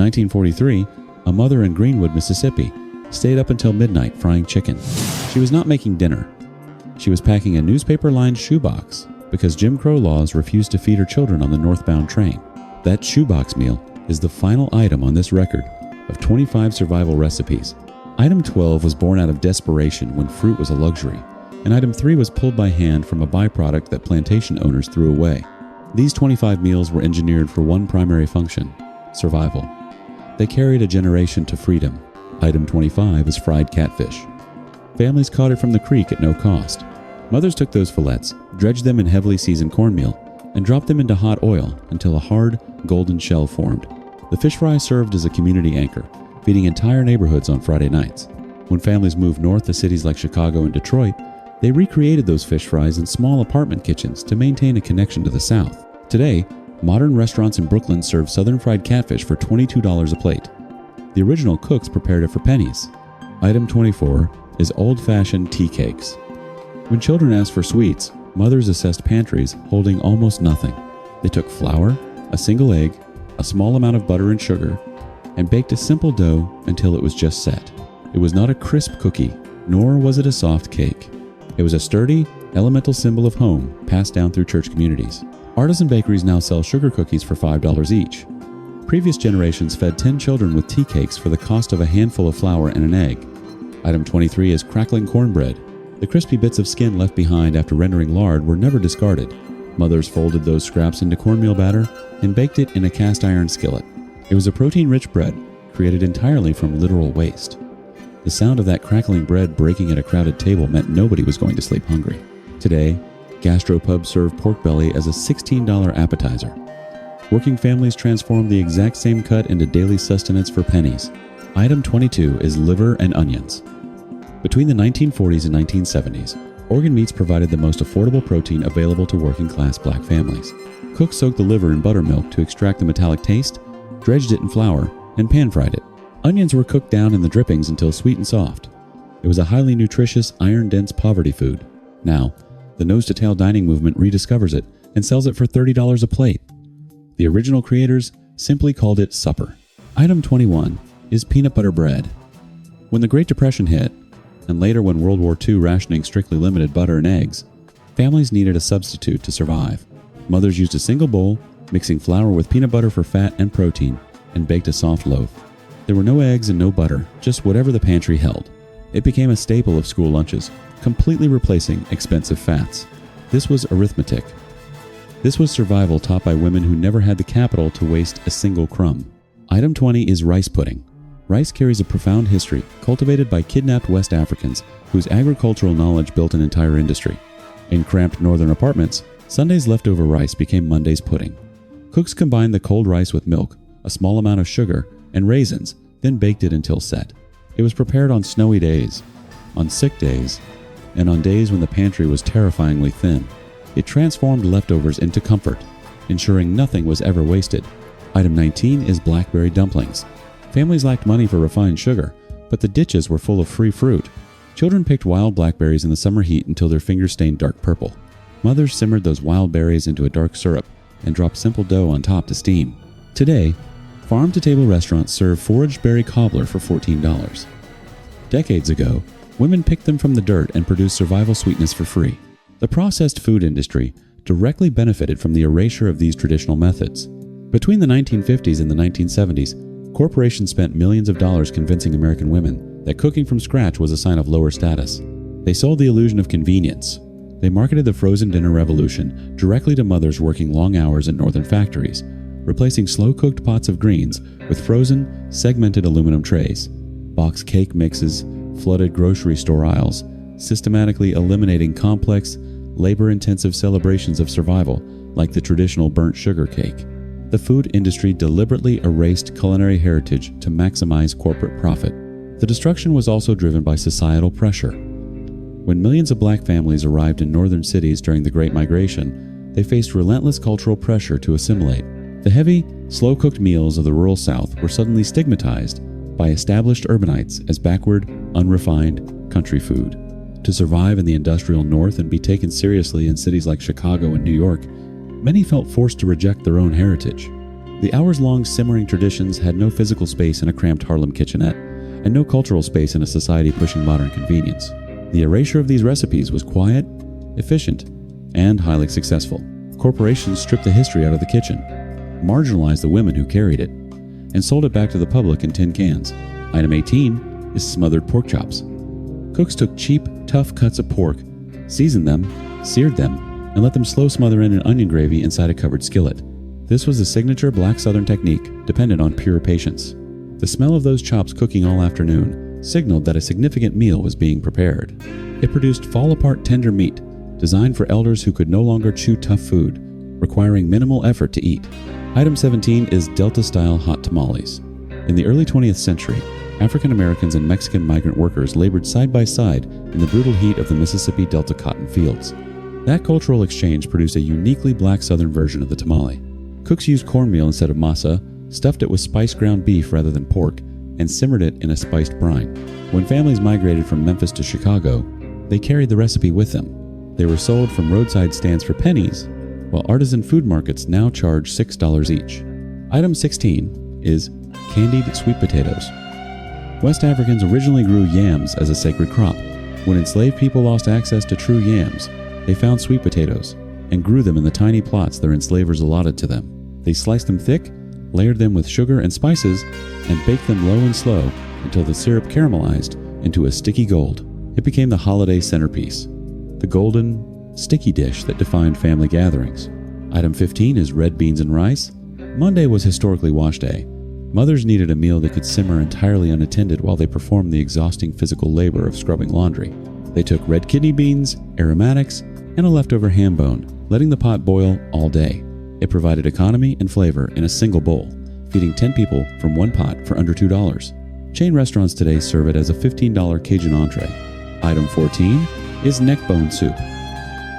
1943, a mother in Greenwood, Mississippi, stayed up until midnight frying chicken. She was not making dinner. She was packing a newspaper-lined shoebox because Jim Crow laws refused to feed her children on the northbound train. That shoebox meal is the final item on this record of 25 survival recipes. Item 12 was born out of desperation when fruit was a luxury, and item 3 was pulled by hand from a byproduct that plantation owners threw away. These 25 meals were engineered for one primary function: survival. They carried a generation to freedom. Item 25 is fried catfish. Families caught it from the creek at no cost. Mothers took those fillets, dredged them in heavily seasoned cornmeal, and dropped them into hot oil until a hard, golden shell formed. The fish fry served as a community anchor, feeding entire neighborhoods on Friday nights. When families moved north to cities like Chicago and Detroit, they recreated those fish fries in small apartment kitchens to maintain a connection to the South. Today, modern restaurants in Brooklyn serve southern fried catfish for $22 a plate. The original cooks prepared it for pennies. Item 24 is old-fashioned tea cakes. When children asked for sweets, mothers assessed pantries holding almost nothing. They took flour, a single egg, a small amount of butter and sugar, and baked a simple dough until it was just set. It was not a crisp cookie, nor was it a soft cake. It was a sturdy, elemental symbol of home passed down through church communities. Artisan bakeries now sell sugar cookies for $5 each. Previous generations fed 10 children with tea cakes for the cost of a handful of flour and an egg. Item 23 is crackling cornbread. The crispy bits of skin left behind after rendering lard were never discarded. Mothers folded those scraps into cornmeal batter and baked it in a cast iron skillet. It was a protein-rich bread created entirely from literal waste. The sound of that crackling bread breaking at a crowded table meant nobody was going to sleep hungry. Today, gastropubs serve pork belly as a $16 appetizer. Working families transformed the exact same cut into daily sustenance for pennies. Item 22 is liver and onions. Between the 1940s and 1970s, organ meats provided the most affordable protein available to working-class black families. Cooks soaked the liver in buttermilk to extract the metallic taste, dredged it in flour, and pan-fried it. Onions were cooked down in the drippings until sweet and soft. It was a highly nutritious, iron-dense poverty food. Now, the nose-to-tail dining movement rediscovers it and sells it for $30 a plate. The original creators simply called it supper. Item 21 is peanut butter bread. When the Great Depression hit, and later when World War II rationing strictly limited butter and eggs, families needed a substitute to survive. Mothers used a single bowl, mixing flour with peanut butter for fat and protein, and baked a soft loaf. There were no eggs and no butter, just whatever the pantry held. It became a staple of school lunches, completely replacing expensive fats. This was arithmetic. This was survival taught by women who never had the capital to waste a single crumb. Item 20 is rice pudding. Rice carries a profound history, cultivated by kidnapped West Africans whose agricultural knowledge built an entire industry. In cramped northern apartments, Sunday's leftover rice became Monday's pudding. Cooks combined the cold rice with milk, a small amount of sugar, and raisins, then baked it until set. It was prepared on snowy days, on sick days, and on days when the pantry was terrifyingly thin. It transformed leftovers into comfort, ensuring nothing was ever wasted. Item 19 is blackberry dumplings. Families lacked money for refined sugar, but the ditches were full of free fruit. Children picked wild blackberries in the summer heat until their fingers stained dark purple. Mothers simmered those wild berries into a dark syrup and dropped simple dough on top to steam. Today, farm-to-table restaurants serve foraged berry cobbler for $14. Decades ago, women picked them from the dirt and produced survival sweetness for free. The processed food industry directly benefited from the erasure of these traditional methods. Between the 1950s and the 1970s, corporations spent millions of dollars convincing American women that cooking from scratch was a sign of lower status. They sold the illusion of convenience. They marketed the frozen dinner revolution directly to mothers working long hours in northern factories, replacing slow-cooked pots of greens with frozen, segmented aluminum trays. Box cake mixes flooded grocery store aisles, systematically eliminating complex, labor-intensive celebrations of survival like the traditional burnt sugar cake. The food industry deliberately erased culinary heritage to maximize corporate profit. The destruction was also driven by societal pressure. When millions of black families arrived in northern cities during the Great Migration, they faced relentless cultural pressure to assimilate. The heavy, slow-cooked meals of the rural South were suddenly stigmatized by established urbanites as backward, unrefined country food. To survive in the industrial North and be taken seriously in cities like Chicago and New York, many felt forced to reject their own heritage. The hours-long simmering traditions had no physical space in a cramped Harlem kitchenette, and no cultural space in a society pushing modern convenience. The erasure of these recipes was quiet, efficient, and highly successful. Corporations stripped the history out of the kitchen, marginalized the women who carried it, and sold it back to the public in tin cans. Item 18 is smothered pork chops. Cooks took cheap, tough cuts of pork, seasoned them, seared them, and let them slow smother in an onion gravy inside a covered skillet. This was a signature black Southern technique dependent on pure patience. The smell of those chops cooking all afternoon signaled that a significant meal was being prepared. It produced fall-apart tender meat, designed for elders who could no longer chew tough food, requiring minimal effort to eat. Item 17 is Delta-style hot tamales. In the early 20th century, African Americans and Mexican migrant workers labored side by side in the brutal heat of the Mississippi Delta cotton fields. That cultural exchange produced a uniquely black Southern version of the tamale. Cooks used cornmeal instead of masa, stuffed it with spiced ground beef rather than pork, and simmered it in a spiced brine. When families migrated from Memphis to Chicago, they carried the recipe with them. They were sold from roadside stands for pennies, while artisan food markets now charge $6 each. Item 16 is candied sweet potatoes. West Africans originally grew yams as a sacred crop. When enslaved people lost access to true yams, they found sweet potatoes and grew them in the tiny plots their enslavers allotted to them. They sliced them thick, layered them with sugar and spices, and baked them low and slow until the syrup caramelized into a sticky gold. It became the holiday centerpiece, the golden, sticky dish that defined family gatherings. Item 15 is red beans and rice. Monday was historically wash day. Mothers needed a meal that could simmer entirely unattended while they performed the exhausting physical labor of scrubbing laundry. They took red kidney beans, aromatics, and a leftover ham bone, letting the pot boil all day. It provided economy and flavor in a single bowl, feeding 10 people from one pot for under $2. Chain restaurants today serve it as a $15 Cajun entree. Item 14 is neck bone soup.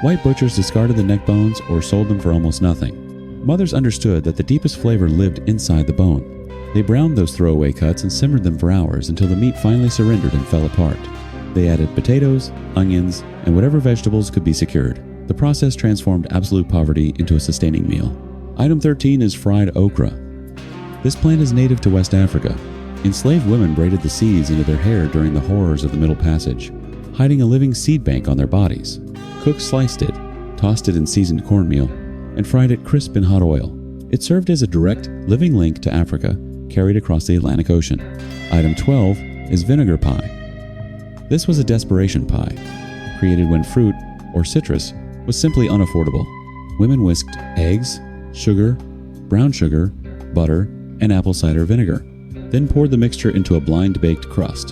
White butchers discarded the neck bones or sold them for almost nothing. Mothers understood that the deepest flavor lived inside the bone. They browned those throwaway cuts and simmered them for hours until the meat finally surrendered and fell apart. They added potatoes, onions, and whatever vegetables could be secured. The process transformed absolute poverty into a sustaining meal. Item 13 is fried okra. This plant is native to West Africa. Enslaved women braided the seeds into their hair during the horrors of the Middle Passage, hiding a living seed bank on their bodies. Cooks sliced it, tossed it in seasoned cornmeal, and fried it crisp in hot oil. It served as a direct, living link to Africa, carried across the Atlantic Ocean. Item 12 is vinegar pie. This was a desperation pie, created when fruit, or citrus, was simply unaffordable. Women whisked eggs, sugar, brown sugar, butter, and apple cider vinegar, then poured the mixture into a blind-baked crust.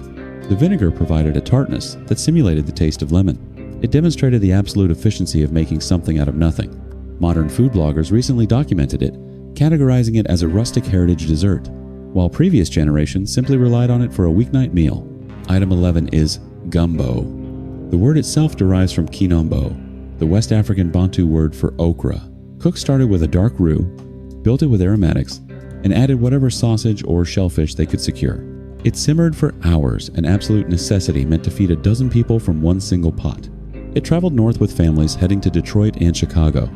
The vinegar provided a tartness that simulated the taste of lemon. It demonstrated the absolute efficiency of making something out of nothing. Modern food bloggers recently documented it, categorizing it as a rustic heritage dessert, while previous generations simply relied on it for a weeknight meal. Item 11 is gumbo. The word itself derives from kinombo, the West African Bantu word for okra. Cooks started with a dark roux, built it with aromatics, and added whatever sausage or shellfish they could secure. It simmered for hours, an absolute necessity meant to feed a dozen people from one single pot. It traveled north with families heading to Detroit and Chicago,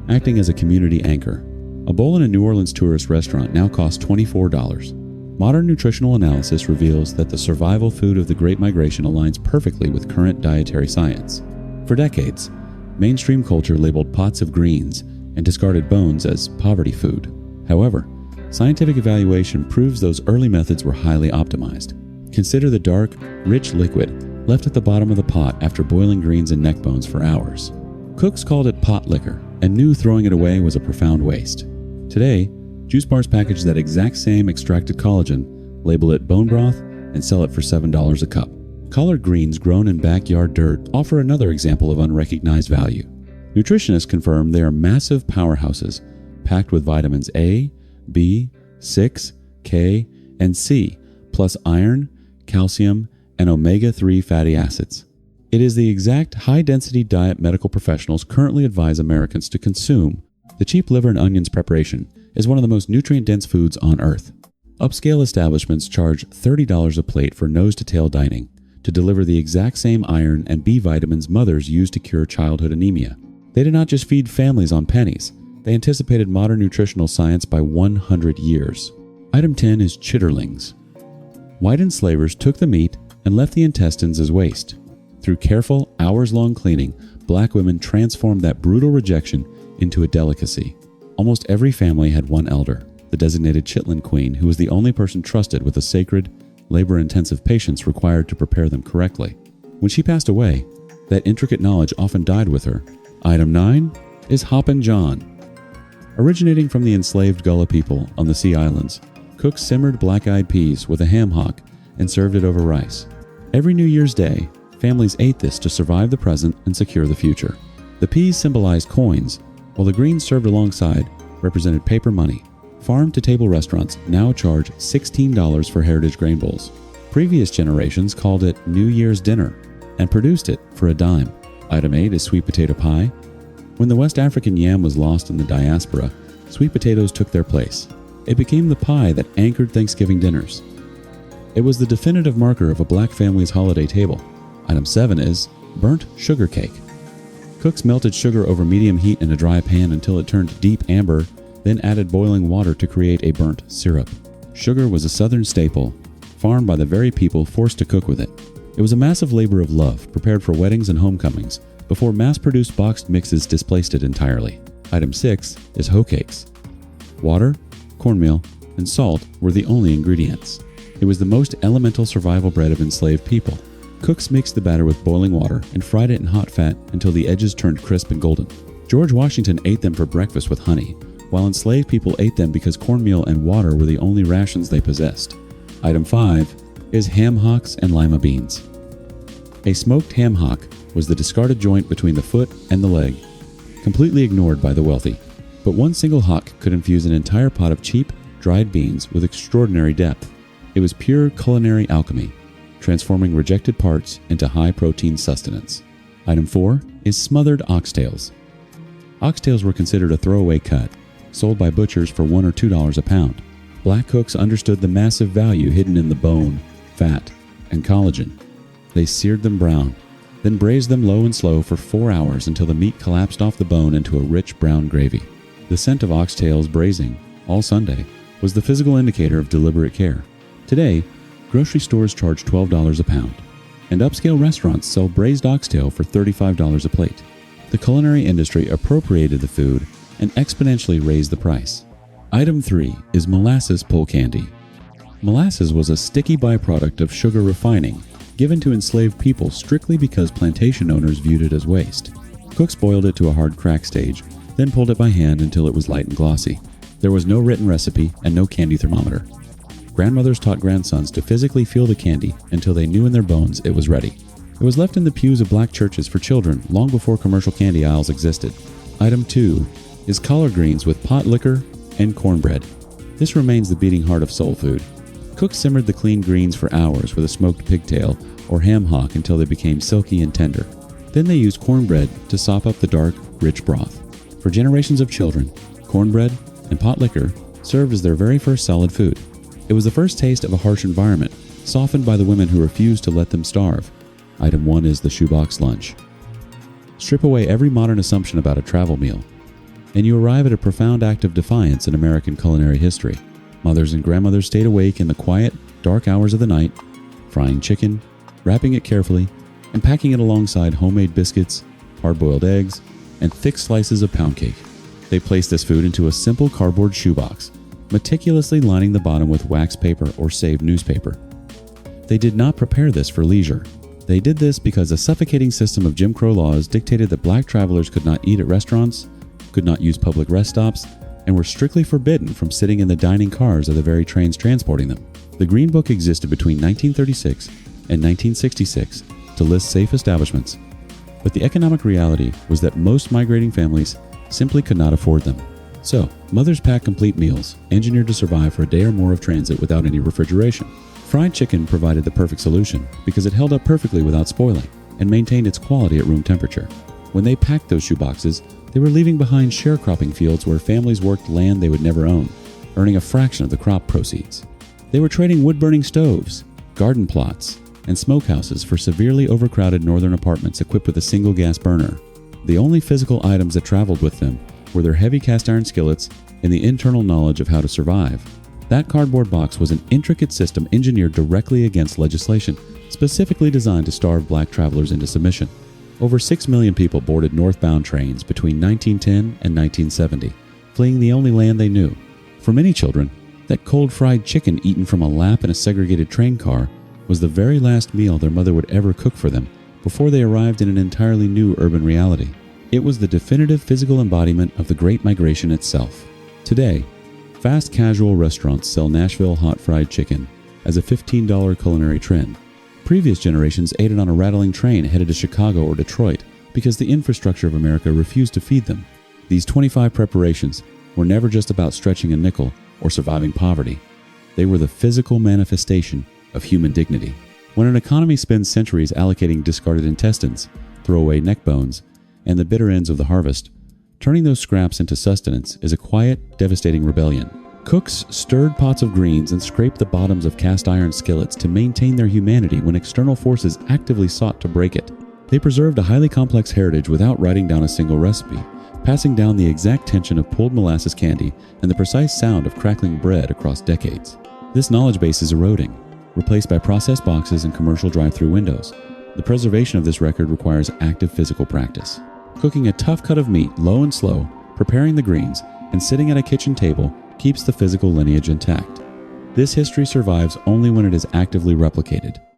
acting as a community anchor. A bowl in a New Orleans tourist restaurant now costs $24. Modern nutritional analysis reveals that the survival food of the Great Migration aligns perfectly with current dietary science. For decades, mainstream culture labeled pots of greens and discarded bones as poverty food. However, scientific evaluation proves those early methods were highly optimized. Consider the dark, rich liquid left at the bottom of the pot after boiling greens and neck bones for hours. Cooks called it pot liquor and knew throwing it away was a profound waste. Today, juice bars package that exact same extracted collagen, label it bone broth, and sell it for $7 a cup. Collard greens grown in backyard dirt offer another example of unrecognized value. Nutritionists confirm they are massive powerhouses packed with vitamins A, B, 6, K, and C, plus iron, calcium, and omega-3 fatty acids. It is the exact high-density diet medical professionals currently advise Americans to consume. The cheap liver and onions preparation is one of the most nutrient-dense foods on Earth. Upscale establishments charge $30 a plate for nose-to-tail dining to deliver the exact same iron and B vitamins mothers use to cure childhood anemia. They do not just feed families on pennies, They anticipated modern nutritional science by 100 years. Item 10 is chitterlings. White enslavers took the meat and left the intestines as waste. Through careful, hours-long cleaning, black women transformed that brutal rejection into a delicacy. Almost every family had one elder, the designated chitlin queen, who was the only person trusted with the sacred, labor-intensive patience required to prepare them correctly. When she passed away, that intricate knowledge often died with her. Item 9 is Hoppin' John. Originating from the enslaved Gullah people on the Sea Islands, cooks simmered black-eyed peas with a ham hock and served it over rice. Every New Year's Day, families ate this to survive the present and secure the future. The peas symbolized coins, while the greens served alongside represented paper money. Farm-to-table restaurants now charge $16 for heritage grain bowls. Previous generations called it New Year's dinner and produced it for a dime. Item 8 is sweet potato pie. When the West African yam was lost in the diaspora, sweet potatoes took their place. It became the pie that anchored Thanksgiving dinners. It was the definitive marker of a black family's holiday table. Item 7 is burnt sugar cake. Cooks melted sugar over medium heat in a dry pan until it turned deep amber, then added boiling water to create a burnt syrup. Sugar was a southern staple, farmed by the very people forced to cook with it. It was a massive labor of love, prepared for weddings and homecomings, before mass-produced boxed mixes displaced it entirely. Item 6 is hoe cakes. Water, cornmeal, and salt were the only ingredients. It was the most elemental survival bread of enslaved people. Cooks mixed the batter with boiling water and fried it in hot fat until the edges turned crisp and golden. George Washington ate them for breakfast with honey, while enslaved people ate them because cornmeal and water were the only rations they possessed. Item 5 is ham hocks and lima beans. A smoked ham hock was the discarded joint between the foot and the leg, completely ignored by the wealthy. But one single hock could infuse an entire pot of cheap, dried beans with extraordinary depth. It was pure culinary alchemy, transforming rejected parts into high-protein sustenance. Item 4 is smothered oxtails. Oxtails were considered a throwaway cut, sold by butchers for $1 or $2 a pound. Black cooks understood the massive value hidden in the bone, fat, and collagen. They seared them brown, then braised them low and slow for 4 hours until the meat collapsed off the bone into a rich brown gravy. The scent of oxtails braising, all Sunday, was the physical indicator of deliberate care. Today, grocery stores charge $12 a pound, and upscale restaurants sell braised oxtail for $35 a plate. The culinary industry appropriated the food and exponentially raised the price. Item 3 is molasses pull candy. Molasses was a sticky byproduct of sugar refining given to enslaved people strictly because plantation owners viewed it as waste. Cooks boiled it to a hard crack stage, then pulled it by hand until it was light and glossy. There was no written recipe and no candy thermometer. Grandmothers taught grandsons to physically feel the candy until they knew in their bones it was ready. It was left in the pews of black churches for children long before commercial candy aisles existed. Item 2 is collard greens with pot liquor and cornbread. This remains the beating heart of soul food. Cooks simmered the clean greens for hours with a smoked pigtail or ham hock until they became silky and tender. Then they used cornbread to sop up the dark, rich broth. For generations of children, cornbread and pot liquor served as their very first solid food. It was the first taste of a harsh environment, softened by the women who refused to let them starve. Item 1 is the shoebox lunch. Strip away every modern assumption about a travel meal, and you arrive at a profound act of defiance in American culinary history. Mothers and grandmothers stayed awake in the quiet, dark hours of the night, frying chicken, wrapping it carefully, and packing it alongside homemade biscuits, hard-boiled eggs, and thick slices of pound cake. They placed this food into a simple cardboard shoebox, meticulously lining the bottom with wax paper or saved newspaper. They did not prepare this for leisure. They did this because a suffocating system of Jim Crow laws dictated that black travelers could not eat at restaurants, could not use public rest stops, and were strictly forbidden from sitting in the dining cars of the very trains transporting them. The Green Book existed between 1936 and 1966 to list safe establishments, but the economic reality was that most migrating families simply could not afford them. So, mothers packed complete meals, engineered to survive for a day or more of transit without any refrigeration. Fried chicken provided the perfect solution because it held up perfectly without spoiling and maintained its quality at room temperature. When they packed those shoeboxes, they were leaving behind sharecropping fields where families worked land they would never own, earning a fraction of the crop proceeds. They were trading wood-burning stoves, garden plots, and smokehouses for severely overcrowded northern apartments equipped with a single gas burner. The only physical items that traveled with them were their heavy cast iron skillets and the internal knowledge of how to survive. That cardboard box was an intricate system engineered directly against legislation, specifically designed to starve black travelers into submission. Over 6 million people boarded northbound trains between 1910 and 1970, fleeing the only land they knew. For many children, that cold fried chicken eaten from a lap in a segregated train car was the very last meal their mother would ever cook for them before they arrived in an entirely new urban reality. It was the definitive physical embodiment of the Great Migration itself. Today, fast casual restaurants sell Nashville hot fried chicken as a $15 culinary trend. Previous generations ate it on a rattling train headed to Chicago or Detroit because the infrastructure of America refused to feed them. These 25 preparations were never just about stretching a nickel or surviving poverty. They were the physical manifestation of human dignity. When an economy spends centuries allocating discarded intestines, throwaway neck bones, and the bitter ends of the harvest, turning those scraps into sustenance is a quiet, devastating rebellion. Cooks stirred pots of greens and scraped the bottoms of cast iron skillets to maintain their humanity when external forces actively sought to break it. They preserved a highly complex heritage without writing down a single recipe, passing down the exact tension of pulled molasses candy and the precise sound of crackling bread across decades. This knowledge base is eroding, replaced by processed boxes and commercial drive-through windows. The preservation of this record requires active physical practice. Cooking a tough cut of meat low and slow, preparing the greens, and sitting at a kitchen table keeps the physical lineage intact. This history survives only when it is actively replicated.